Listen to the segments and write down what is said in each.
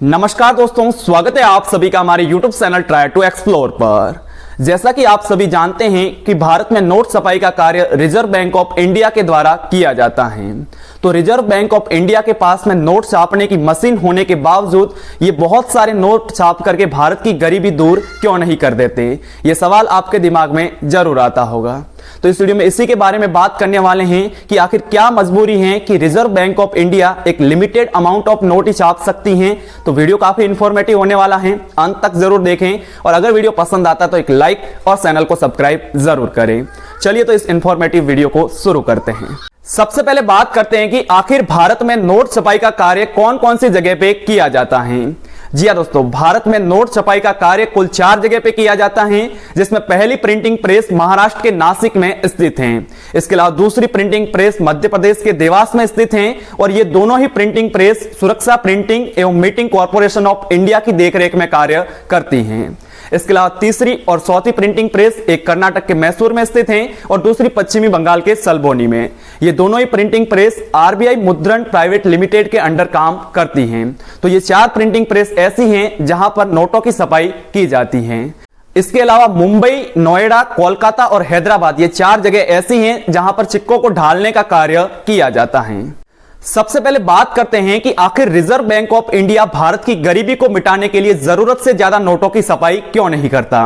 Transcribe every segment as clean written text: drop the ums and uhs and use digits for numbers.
नमस्कार दोस्तों, स्वागत है आप सभी का हमारे YouTube channel try to explore पर। जैसा कि आप सभी जानते हैं कि भारत में नोट छपाई का कार्य रिजर्व बैंक ऑफ इंडिया के द्वारा किया जाता है। तो रिजर्व बैंक ऑफ इंडिया के पास में नोट छापने की मशीन होने के बावजूद ये बहुत सारे नोट छाप करके भारत की गरीबी दूर क्यों नहीं कर देते, ये सवाल आपके दिमाग में जरूर आता होगा। तो इस वीडियो में इसी के बारे में बात करने वाले हैं कि आखिर क्या मजबूरी है कि रिजर्व बैंक ऑफ इंडिया एक लिमिटेड अमाउंट ऑफ नोट ही छाप सकती है। तो वीडियो काफी इंफॉर्मेटिव होने वाला है, अंत तक जरूर देखें और अगर वीडियो पसंद आता तो एक लाइक और चैनल को सब्सक्राइब जरूर करें। चलिए तो इस इंफॉर्मेटिव वीडियो को शुरू करते हैं। सबसे पहले बात करते हैं कि आखिर भारत में नोट छपाई का कार्य कौन कौन सी जगह पे किया जाता है। जी हां दोस्तों, भारत में नोट छपाई का कार्य कुल 4 जगह पे किया जाता है, जिसमें पहली प्रिंटिंग प्रेस महाराष्ट्र के नासिक में स्थित है। इसके अलावा दूसरी प्रिंटिंग प्रेस मध्य प्रदेश के देवास में स्थित है और ये दोनों ही प्रिंटिंग प्रेस सुरक्षा प्रिंटिंग एवं मीटिंग कॉर्पोरेशन ऑफ इंडिया की देखरेख में कार्य करती हैं। इसके अलावा तीसरी और चौथी प्रिंटिंग प्रेस एक कर्नाटक के मैसूर में स्थित हैं और दूसरी पश्चिमी बंगाल के सलबोनी में। ये दोनों ही प्रिंटिंग प्रेस आरबीआई मुद्रण प्राइवेट लिमिटेड के अंडर काम करती हैं। तो ये 4 प्रिंटिंग प्रेस ऐसी हैं जहां पर नोटों की छपाई की जाती है। इसके अलावा मुंबई, नोएडा, कोलकाता और हैदराबाद ये 4 जगह ऐसी हैं जहां पर सिक्कों को ढालने का कार्य किया जाता है। सबसे पहले बात करते हैं कि आखिर reserve bank of India Bharat की गरीबी को मिटाने के लिए जरूरत से ज्यादा नोटों की छपाई क्यों नहीं करता।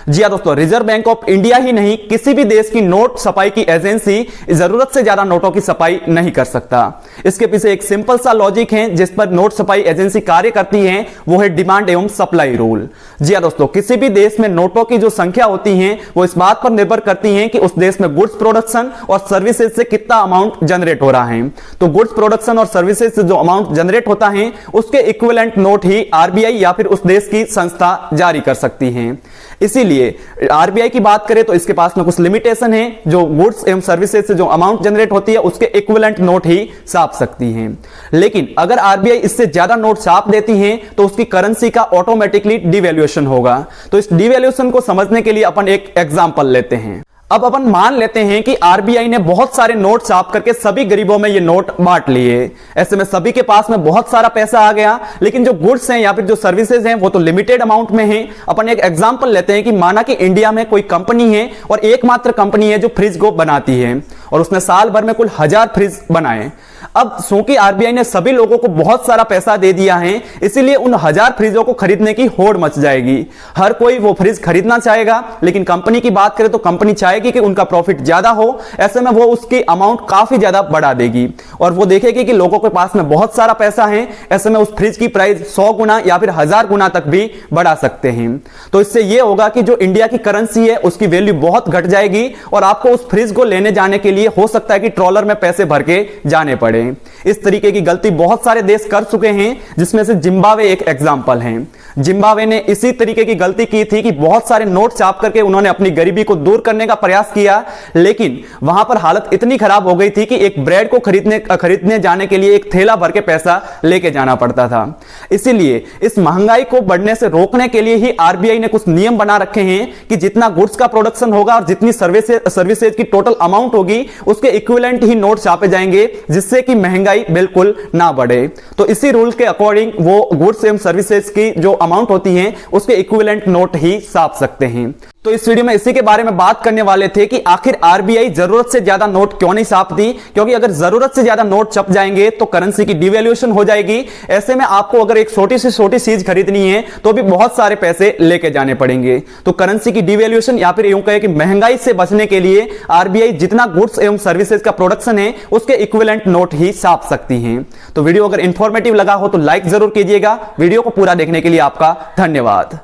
जी हां दोस्तों, रिजर्व बैंक ऑफ इंडिया ही नहीं, किसी भी देश की नोट छपाई की एजेंसी जरूरत से ज्यादा नोटों की छपाई नहीं कर सकता। इसके पीछे एक सिंपल सा लॉजिक है जिस पर नोट छपाई एजेंसी कार्य करती है, वो है डिमांड एवं सप्लाई रूल। जी हां दोस्तों, किसी भी देश में नोटों की जो संख्या होती है वो इस बात पर निर्भर करती है कि उस देश में गुड्स प्रोडक्शन और सर्विसेज से कितना अमाउंट जनरेट हो रहा है। तो गुड्स प्रोडक्शन और सर्विसेज से जो अमाउंट जनरेट होता है उसके इक्विवेलेंट नोट ही आरबीआई या फिर उस देश की संस्था जारी कर सकती है। इसीलिए आरबीआई की बात करें तो इसके पास में कुछ लिमिटेशन है, जो गुड्स एवं सर्विसेज से जो अमाउंट जनरेट होती है उसके इक्विवेलेंट नोट ही छाप सकती है। लेकिन अगर आरबीआई इससे ज्यादा नोट छाप देती है तो उसकी करेंसी का ऑटोमेटिकली डिवैल्यूएशन होगा। तो इस डिवैल्यूएशन को समझने के लिए अपन एक एग्जांपल लेते हैं। अब अपन मान लेते हैं कि आरबीआई ने बहुत सारे नोट छाप करके सभी गरीबों में ये नोट बांट लिए। ऐसे में सभी के पास में बहुत सारा पैसा आ गया, लेकिन जो गुड्स हैं या फिर जो सर्विसेज हैं वो तो लिमिटेड अमाउंट में हैं। अपन एक एग्जांपल लेते हैं कि माना कि इंडिया में कोई कंपनी है और एकमात्र कंपनी है जो फ्रिज को बनाती है और उसने साल भर में कुल 1000 फ्रिज बनाए। अब चूंकि आरबीआई ने सभी लोगों को बहुत सारा पैसा दे दिया है, इसीलिए उन 1000 फ्रिजों को खरीदने की होड़ मच जाएगी। हर कोई वो फ्रिज खरीदना चाहेगा, लेकिन कंपनी की बात करें तो कंपनी चाहेगी कि उनका प्रॉफिट ज्यादा हो। ऐसे में वो उसकी अमाउंट काफी ज्यादा बढ़ा देगी और वो देखेगी कि लोगों के पास में बहुत सारा पैसा है। ऐसे में उस फ्रिज की प्राइस 100 गुना या फिर 1000 गुना तक भी बढ़ा सकते हैं। तो इससे ये होगा कि जो इंडिया की करेंसी है उसकी वैल्यू बहुत घट जाएगी और आपको उस फ्रिज को लेने जाने के लिए हो सकता है कि ट्रॉलर में पैसे भर के जाने पड़े। इस तरीके की गलती बहुत सारे देश कर चुके हैं, जिसमें से जिम्बाब्वे एक एग्जांपल है। जिम्बाब्वे ने इसी तरीके की गलती की थी कि बहुत सारे नोट छाप करके उन्होंने अपनी गरीबी को दूर करने का प्रयास किया, लेकिन वहां पर हालत इतनी खराब हो गई थी कि एक ब्रेड को खरीदने जाने के लिए एक थैला भर के पैसा लेके जाना पड़ता था। इसीलिए इस महंगाई को बढ़ने से रोकने के लिए ही आरबीआई ने कुछ नियम बना रखे हैं कि जितना गुड्स का प्रोडक्शन होगा और जितनी सर्विसेज की टोटल अमाउंट होगी उसके इक्विवेलेंट ही नोट छापे जाएंगे, जिससे कि महंगाई बिल्कुल ना बढ़े। तो इसी रूल के अकॉर्डिंग वो गुड्स एवं सर्विसेज की जो अमाउंट होती है उसके इक्विवेलेंट नोट ही छाप सकते हैं। तो इस वीडियो में इसी के बारे में बात करने वाले थे कि आखिर आरबीआई जरूरत से ज्यादा नोट क्यों नहीं छापती, क्योंकि अगर जरूरत से ज्यादा नोट छप जाएंगे तो करेंसी की डिवैल्यूएशन हो जाएगी। ऐसे में आपको अगर एक छोटी से छोटी चीज खरीदनी है तो भी बहुत सारे पैसे लेके जाने पड़ेंगे। तो करेंसी की डिवैल्यूएशन या फिर यूं कहे कि महंगाई से बचने के लिए आरबीआई जितना गुड्स एवं सर्विसेज का प्रोडक्शन है उसके इक्विवेलेंट नोट ही छाप सकती है। तो वीडियो अगर इंफॉर्मेटिव लगा हो तो लाइक जरूर कीजिएगा। वीडियो को पूरा देखने के लिए आपका धन्यवाद।